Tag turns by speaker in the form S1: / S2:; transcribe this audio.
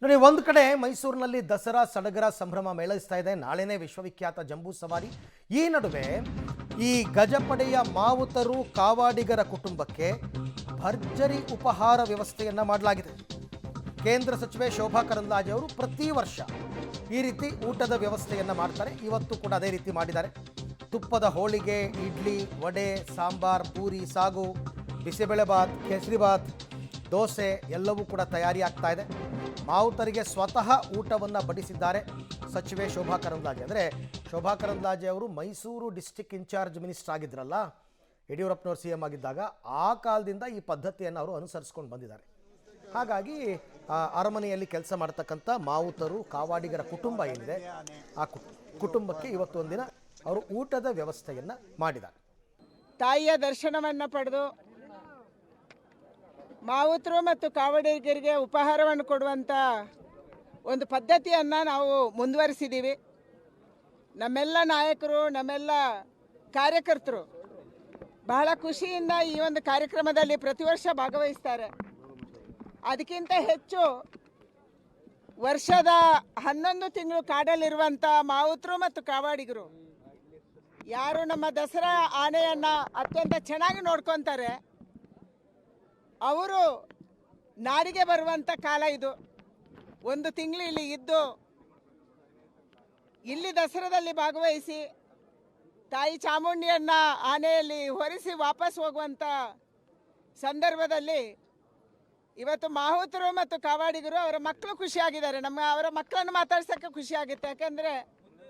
S1: ನೋಡಿ, ಒಂದು ಕಡೆ ಮೈಸೂರಿನಲ್ಲಿ ದಸರಾ ಸಡಗರ ಸಂಭ್ರಮ ಮೇಳೈಸ್ತಾ ಇದೆ. ನಾಳೆನೇ ವಿಶ್ವವಿಖ್ಯಾತ ಜಂಬೂ ಸವಾರಿ. ಈ ನಡುವೆ ಈ ಗಜಪಡೆಯ ಮಾವುತರು ಕಾವಾಡಿಗರ ಕುಟುಂಬಕ್ಕೆ ಭರ್ಜರಿ ಉಪಹಾರ ವ್ಯವಸ್ಥೆಯನ್ನ ಮಾಡಲಾಗಿದೆ. ಕೇಂದ್ರ ಸಚಿವೆ ಶೋಭಾ ಕರಂದ್ಲಾಜೆ ಅವರು ಪ್ರತಿ ವರ್ಷ ಈ ರೀತಿ ಊಟದ ವ್ಯವಸ್ಥೆಯನ್ನ ಮಾಡ್ತಾರೆ. ಇವತ್ತು ಕೂಡ ಅದೇ ರೀತಿ ಮಾಡಿದ್ದಾರೆ. ತುಪ್ಪದ ಹೋಳಿಗೆ, ಇಡ್ಲಿ, ವಡೆ, ಸಾಂಬಾರ್, ಪೂರಿ, ಸಾಗು, ಬಿಸಿಬೇಳೆಬಾತ್, ಕೇಸರಿಬಾತ್, ದೋಸೆ ಎಲ್ಲವೂ ಕೂಡ ತಯಾರಿ ಆಗ್ತಾ ಇದೆ. ಮಾವುತರಿಗೆ ಸ್ವತಃ ಊಟವನ್ನು ಬಡಿಸಿದ್ದಾರೆ ಸಚಿವೆ ಶೋಭಾ ಕರಂದ್ಲಾಜೆ. ಅಂದರೆ ಶೋಭಾ ಕರಂದ್ಲಾಜೆ ಅವರು ಮೈಸೂರು ಡಿಸ್ಟಿಕ್ ಇನ್ಚಾರ್ಜ್ ಮಿನಿಸ್ಟರ್ ಆಗಿದ್ರಲ್ಲ, ಯಡಿಯೂರಪ್ಪನವರು CM ಆಗಿದ್ದಾಗ, ಆ ಕಾಲದಿಂದ ಈ ಪದ್ಧತಿಯನ್ನು ಅವರು ಅನುಸರಿಸ್ಕೊಂಡು ಬಂದಿದ್ದಾರೆ. ಹಾಗಾಗಿ ಅರಮನೆಯಲ್ಲಿ ಕೆಲಸ ಮಾಡ್ತಕ್ಕಂಥ ಮಾವುತರು ಕಾವಾಡಿಗರ ಕುಟುಂಬ ಏನಿದೆ, ಆ ಕುಟುಂಬಕ್ಕೆ ಇವತ್ತು ಒಂದಿನ ಅವರು ಊಟದ ವ್ಯವಸ್ಥೆಯನ್ನು ಮಾಡಿದ್ದಾರೆ.
S2: ತಾಯಿಯ ದರ್ಶನವನ್ನು ಪಡೆದು ಮಾವುತರು ಮತ್ತು ಕಾವಡಿಗರಿಗೆ ಉಪಹಾರವನ್ನು ಕೊಡುವಂಥ ಒಂದು ಪದ್ಧತಿಯನ್ನು ನಾವು ಮುಂದುವರಿಸಿದ್ದೀವಿ. ನಮ್ಮೆಲ್ಲ ನಾಯಕರು, ನಮ್ಮೆಲ್ಲ ಕಾರ್ಯಕರ್ತರು ಬಹಳ ಖುಷಿಯಿಂದ ಈ ಒಂದು ಕಾರ್ಯಕ್ರಮದಲ್ಲಿ ಪ್ರತಿ ವರ್ಷ ಭಾಗವಹಿಸ್ತಾರೆ. ಅದಕ್ಕಿಂತ ಹೆಚ್ಚು ವರ್ಷದ 11 ತಿಂಗಳು ಕಾಡಲ್ಲಿರುವಂಥ ಮಾವುತರು ಮತ್ತು ಕಾವಾಡಿಗರು ಯಾರು ನಮ್ಮ ದಸರಾ ಆನೆಯನ್ನು ಅತ್ಯಂತ ಚೆನ್ನಾಗಿ ನೋಡ್ಕೊತಾರೆ, ಅವರು ನಾಡಿಗೆ ಬರುವಂಥ ಕಾಲ ಇದು. 1 ತಿಂಗಳು ಇಲ್ಲಿ ಇದ್ದು ಇಲ್ಲಿ ದಸರಾದಲ್ಲಿ ಭಾಗವಹಿಸಿ ತಾಯಿ ಚಾಮುಂಡಿಯನ್ನು ಆನೆಯಲ್ಲಿ ಹೊರಿಸಿ ವಾಪಸ್ ಹೋಗುವಂಥ ಸಂದರ್ಭದಲ್ಲಿ ಇವತ್ತು ಮಾವುತರು ಮತ್ತು ಕಾವಾಡಿಗರು ಅವರ ಮಕ್ಕಳು ಖುಷಿಯಾಗಿದ್ದಾರೆ. ಅವರ ಮಕ್ಕಳನ್ನು ಮಾತಾಡ್ಸೋಕ್ಕೆ ಖುಷಿಯಾಗುತ್ತೆ. ಯಾಕೆಂದರೆ